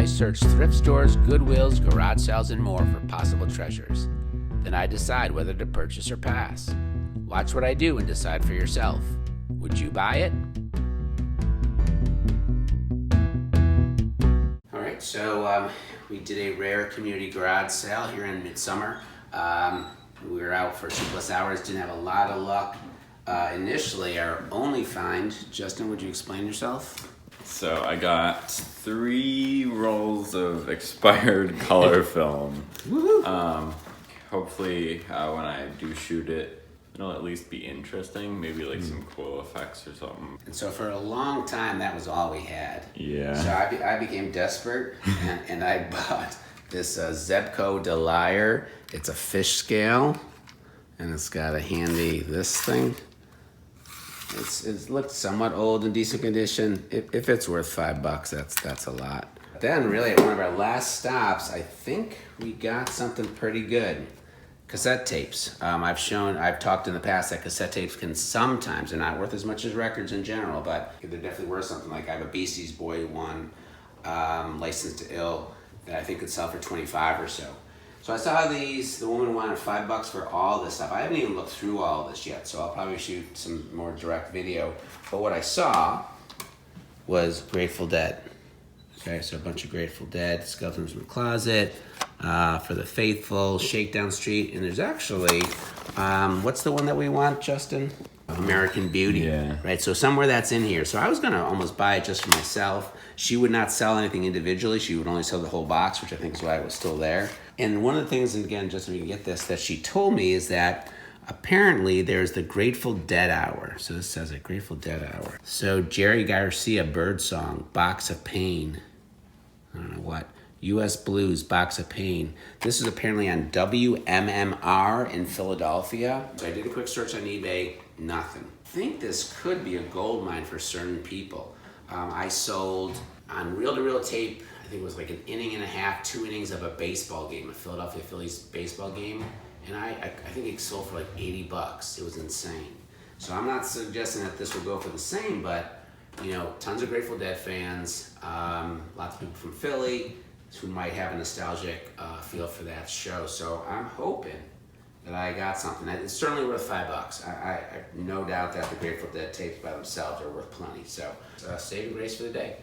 I search thrift stores, Goodwills, garage sales, and more for possible treasures. Then I decide whether to purchase or pass. Watch what I do and decide for yourself. Would you buy it? All right, so we did a rare community garage sale here in midsummer. We were out for 2+ hours, didn't have a lot of luck. Initially, our only find, Justin, would you explain yourself? So I got 3 rolls of expired color film. Woohoo! Hopefully, when I do shoot it, it'll at least be interesting. Maybe like some cool effects or something. And so for a long time, that was all we had. Yeah. So I became desperate, and I bought this Zebco Delia. It's a fish scale, and it's got a handy this thing. It looks somewhat old and decent condition. If it's worth $5, that's a lot. Then really at one of our last stops, I think we got something pretty good. Cassette tapes. I've talked in the past that cassette tapes can sometimes, they're not worth as much as records in general, but they're definitely worth something. Like I have a Beasties Boy one, Licensed to Ill, that I think could sell for $25 or so. So I saw these, the woman wanted $5 for all this stuff. I haven't even looked through all this yet, so I'll probably shoot some more direct video. But what I saw was Grateful Dead. Okay, so a bunch of Grateful Dead, Skeletons in the Closet, For the Faithful, Shakedown Street, and there's actually, what's the one that we want, Justin? American Beauty. Yeah. Right, so somewhere that's in here. So I was gonna almost buy it just for myself. She would not sell anything individually. She would only sell the whole box, which I think is why it was still there. And one of the things, and again, just so you can get this, that she told me is that apparently there's the Grateful Dead Hour. So this says a Grateful Dead Hour. So Jerry Garcia Birdsong, Box of Pain. I don't know what. U.S. Blues, Box of Pain. This is apparently on WMMR in Philadelphia. So I did a quick search on eBay, nothing. I think this could be a gold mine for certain people. I sold on reel-to-reel tape, I think it was like an inning and a half, 2 innings of a baseball game, a Philadelphia Phillies baseball game. And I think it sold for like $80. It was insane. So I'm not suggesting that this will go for the same, but you know, tons of Grateful Dead fans, lots of people from Philly who might have a nostalgic feel for that show. So I'm hoping that I got something. It's certainly worth $5. I have no doubt that the Grateful Dead tapes by themselves are worth plenty. So saving grace for the day.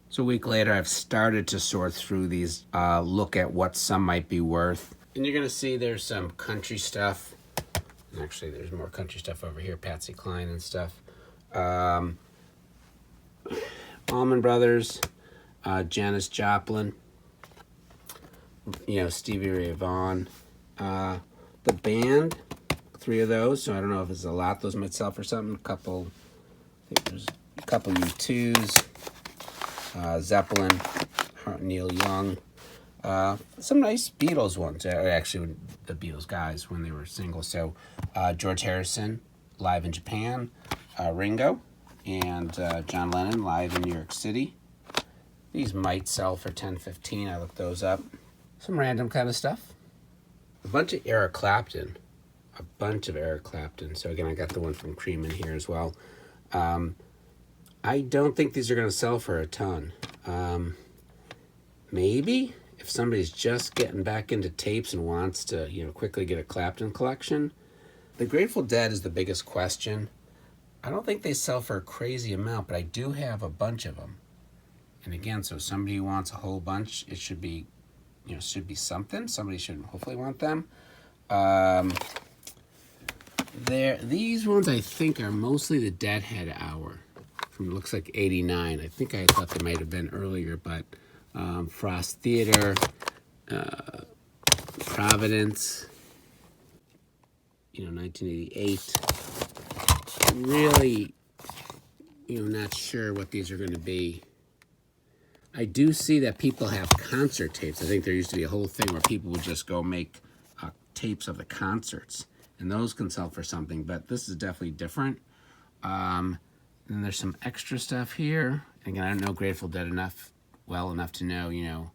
So a week later, I've started to sort through these, look at what some might be worth. And you're gonna see there's some country stuff. Actually, there's more country stuff over here, Patsy Cline and stuff. Allman Brothers, Janis Joplin, you know, Stevie Ray Vaughan. The Band, 3 of those, so I don't know if it's a lot. Those might sell for something. I think there's a couple U2s. Zeppelin, Neil Young, some nice Beatles ones. Actually, the Beatles guys when they were singles. So George Harrison, live in Japan, Ringo, and John Lennon, live in New York City. These might sell for $10-15. I looked those up. Some random kind of stuff. A bunch of Eric Clapton. So again, I got the one from Cream in here as well. I don't think these are going to sell for a ton. Maybe if somebody's just getting back into tapes and wants to, you know, quickly get a Clapton collection. The Grateful Dead is the biggest question. I don't think they sell for a crazy amount, but I do have a bunch of them. And again, so somebody who wants a whole bunch, it should be, you know, should be something. Somebody should hopefully want them. These ones I think are mostly the Deadhead Hour. From looks like 89. I think I thought they might have been earlier, but Frost Theater, Providence, you know, 1988. Really, you know, not sure what these are going to be. I do see that people have concert tapes. I think there used to be a whole thing where people would just go make tapes of the concerts, and those can sell for something, but this is definitely different. And there's some extra stuff here. Again, I don't know Grateful Dead well enough to know, you know,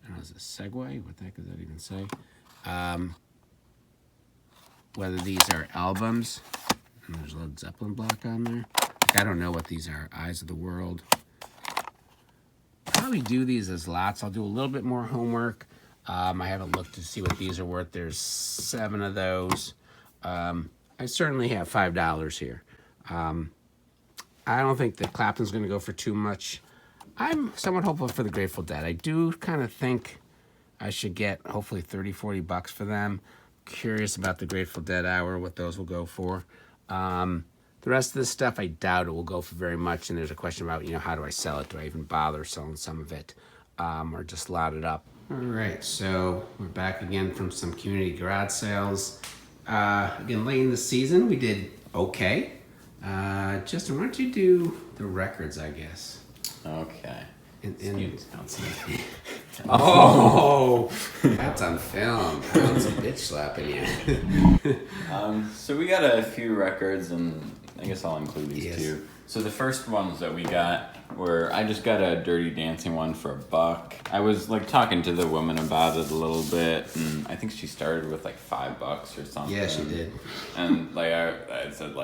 I don't know, is it a segue? What the heck does that even say? Whether these are albums, and there's a Led Zeppelin block on there. I don't know what these are. Eyes of the World. Probably do these as lots. I'll do a little bit more homework. I haven't looked to see what these are worth. There's 7 of those. I certainly have $5 here. I don't think that Clapton's going to go for too much. I'm somewhat hopeful for the Grateful Dead. I do kind of think I should get hopefully 30, 40 bucks for them. Curious about the Grateful Dead hour, what those will go for. The rest of this stuff, I doubt it will go for very much. And there's a question about, how do I sell it? Do I even bother selling some of it, or just lot it up? All right, so we're back again from some community garage sales. Again, late in the season, we did okay. Justin, why don't you do the records, I guess? Okay. Oh, that's on film. That's a bitch slapping you. So we got a few records, and I guess I'll include these Yes. two. So the first ones that we got were, I just got a Dirty Dancing one for $1. I was talking to the woman about it a little bit, and I think she started with $5 or something. Yeah, she did. And I said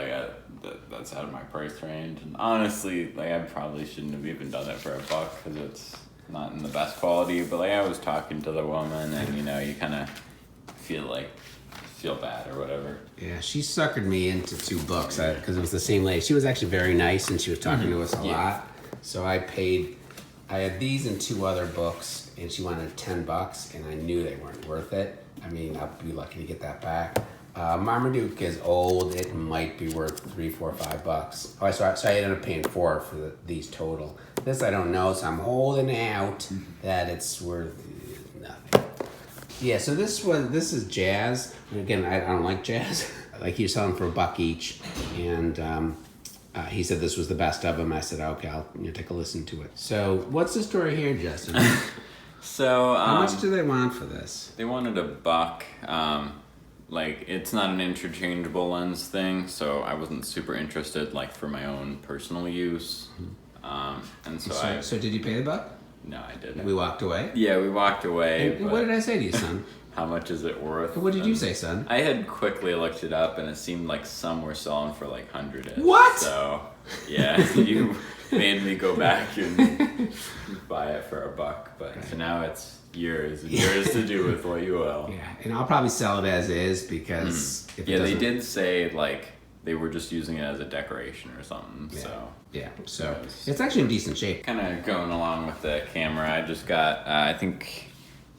that's out of my price range. And honestly, I probably shouldn't have even done it for $1 because it's not in the best quality. But I was talking to the woman, and you kind of feel bad or whatever. Yeah, she suckered me into 2 books because it was the same lady. She was actually very nice, and she was talking to us a lot. So I had these and 2 other books, and she wanted $10, and I knew they weren't worth it. I mean, I'll be lucky to get that back. Marmaduke is old. It might be worth $3, $4, $5. Oh, so I ended up paying $4 for these total. This I don't know, so I'm holding out that it's worth nothing. Yeah, so this is jazz. Again, I don't like jazz. He was selling for $1 each, and he said this was the best of them. I said, okay, I'll take a listen to it. So what's the story here, Justin? So how much do they want for this? They wanted $1. It's not an interchangeable lens thing, so I wasn't super interested for my own personal use. And So did you pay the $1? No, I didn't. We walked away? Yeah, we walked away. And what did I say to you, son? How much is it worth? What did you say, son? I had quickly looked it up, and it seemed like some were selling for 100-ish. What? So, yeah, you made me go back and buy it for $1. But so now it's yours to do with what you will. Yeah, and I'll probably sell it as is because they did say they were just using it as a decoration or something. Yeah. So it's actually in decent shape. Kind of going along with the camera, I just got I think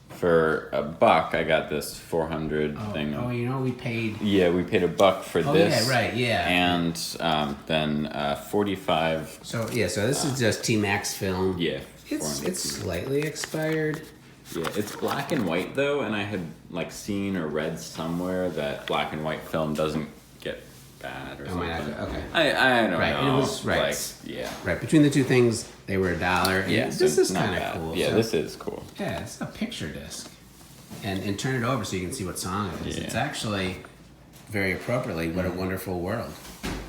for $1 I got this 400 thing. Oh, we paid. Yeah, we paid $1 for this. Yeah, right. Yeah. And then 45. So this is just TMax film. Yeah. It's slightly expired. Yeah, it's black and white though, and I had seen or read somewhere that black and white film doesn't get bad or something. Okay. I don't know. And it was right. Yeah. Right. Between the 2 things, they were $1. Yeah. This is not kind of bad. cool. Yeah, so, this is cool. Yeah, it's a picture disc, and turn it over so you can see what song it is. Yeah. It's actually very appropriately "What a Wonderful World."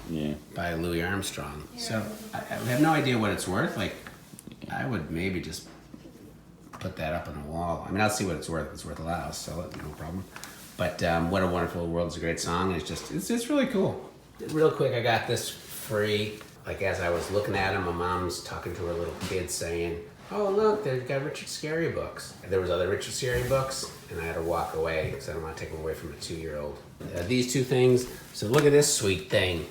Yeah. By Louis Armstrong. So I have no idea what it's worth. I would maybe just put that up on the wall. I mean, I'll see what it's worth. If it's worth a lot, I'll sell it, no problem. But "What a Wonderful World" is a great song. And it's really cool. Real quick, I got this free. As I was looking at them, my mom's talking to her little kid saying, "Oh, look, they've got Richard Scarry books." And there was other Richard Scarry books, and I had to walk away because I don't want to take them away from a 2-year-old. These 2 things. So look at this sweet thing.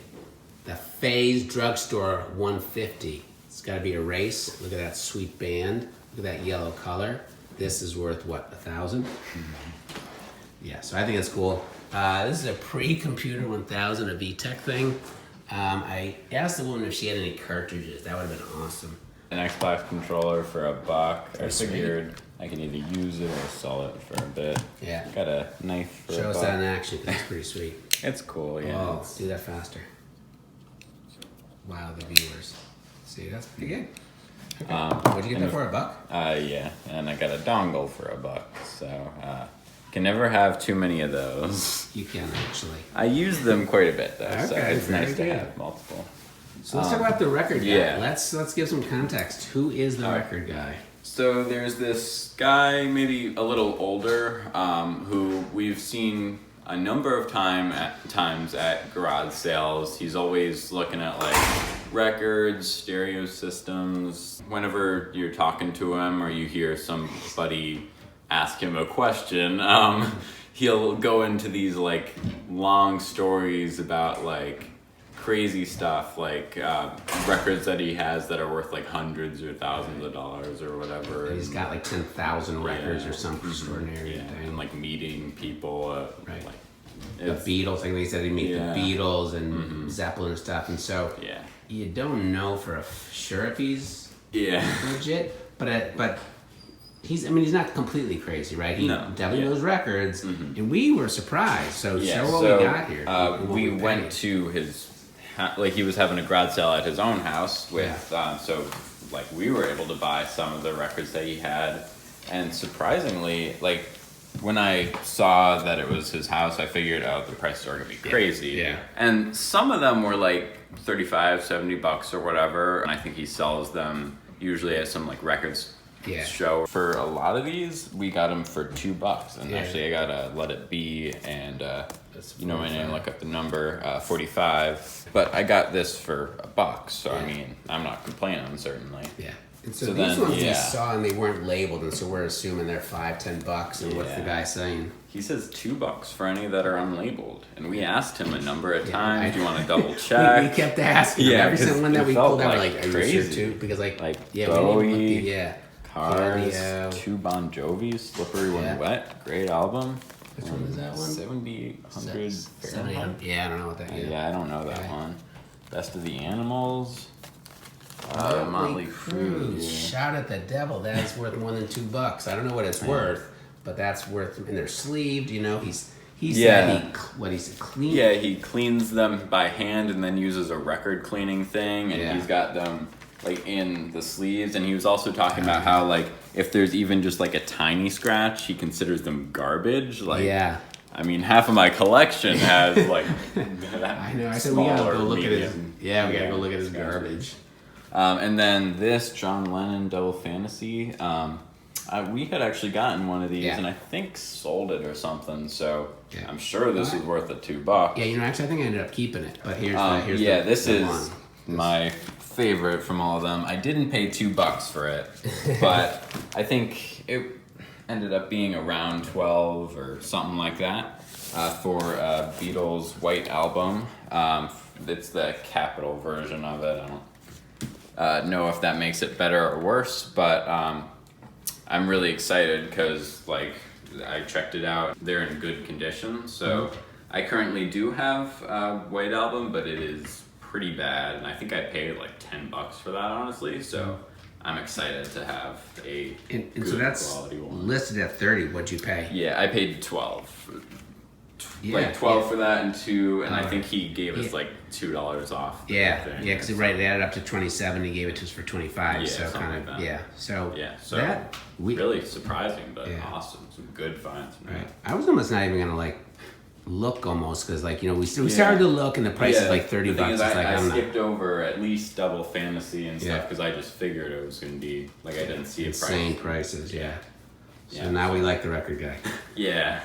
The Faze Drugstore 150. It's got to be a race. Look at that sweet band. Look at that yellow color. This is worth, what, $1,000? Yeah, so I think it's cool. This is a pre-computer 1000, a VTech thing. I asked the woman if she had any cartridges. That would have been awesome. An Xbox controller for $1. I Sweet. figured I can either use it or sell it for a bit. Yeah. Got a knife for Show us $1. that in action, 'cause it's pretty sweet. It's cool, yeah. Oh, do that faster. Wow, the viewers. See, that's pretty good. Okay. What'd you get that for, $1? Yeah, and I got a dongle for $1. So, can never have too many of those. You can, actually. I use them quite a bit though, so Okay, it's nice to very good. have multiple. So let's talk about the record guy. yeah. Let's give some context. Who is the record guy? So there's this guy, maybe a little older, who we've seen a number of times at garage sales. He's always looking at records, stereo systems. Whenever you're talking to him or you hear somebody ask him a question, he'll go into these like long stories about like crazy stuff, like records that he has that are worth like hundreds or thousands of dollars or whatever. And he's got like 10,000 records or something extraordinary. Yeah, and like meeting people. Right. Like, the Beatles, like they said, he'd meet Yeah. the Beatles and Zeppelin and stuff, and so Yeah. you don't know for sure if he's Yeah. legit, but he's not completely crazy, right? He No, definitely yeah. knows records, and we were surprised. So Yeah, show what so we got here. and what we paid. went to his, like he was having a garage sale at his own house with, so like we were able to buy some of the records that he had, and surprisingly, like when I saw that it was his house, I figured out the prices are gonna be crazy. Yeah. And some of them were like $35-$70 or whatever, and I think he sells them usually at some like records show. For a lot of these, we got them for $2, and actually I got a Let It Be and you know, and I look up the number 45, but I got this for $1, so I mean I'm not complaining certainly. Yeah. And so, So these then, ones we yeah. saw and they weren't labeled, and so we're assuming they're $5-10. And what's the guy saying? He says $2 for any that are unlabeled, and we asked him a number of times. I- Do you want to double check? we kept asking. Yeah, every single one that it we felt pulled out, like like, are you crazy. sure too? Because like Bowie, we didn't look at, Cars, Claudio. 2 Bon Jovi, Slippery When Wet, great album. Which one is that one? 70-100 Fahrenheit. Yeah, I don't know what that is. Yeah, I don't know that one. Best of the Animals. Motley Crue. Yeah. Shout at the devil. That's worth more than $2. I don't know what it's worth, but that's worth. And they're sleeved. You know, he said he cleaned. Yeah, he cleans them by hand and then uses a record cleaning thing, and he's got them like in the sleeves. And he was also talking about how like if there's even just like a tiny scratch, he considers them garbage. Like, I mean, half of my collection has like. I know. I said we gotta go look at his. Yeah, we gotta go look at his garbage. And then this John Lennon Double Fantasy. We had actually gotten one of these, and I think sold it or something. So I'm sure this was worth $2. Yeah, you know, actually, I think I ended up keeping it. But here's this is my favorite from all of them. I didn't pay $2 for it, but I think it ended up being around 12 or something like that for Beatles White Album. It's the Capitol version of it. I don't know if that makes it better or worse, but I'm really excited because like I checked it out. They're in good condition. So I currently do have a White Album, but it is pretty bad, and I think I paid like $10 for that, honestly. So I'm excited to have a and good so that's quality one. Listed at $30. What'd you pay? Yeah, I paid 12. Like 12 for that and 2, and I think he gave us like $2 off. Because it added up to 27. He gave it to us for 25. So kind of so that really surprising, but awesome. Some good finds. Right. I was almost not even gonna like look almost because like we started to look and the price is like $30. It's like I I'm skipped over at least Double Fantasy and stuff because I just figured it was gonna be like I didn't see a price. Insane prices. So now we like the record guy. Yeah.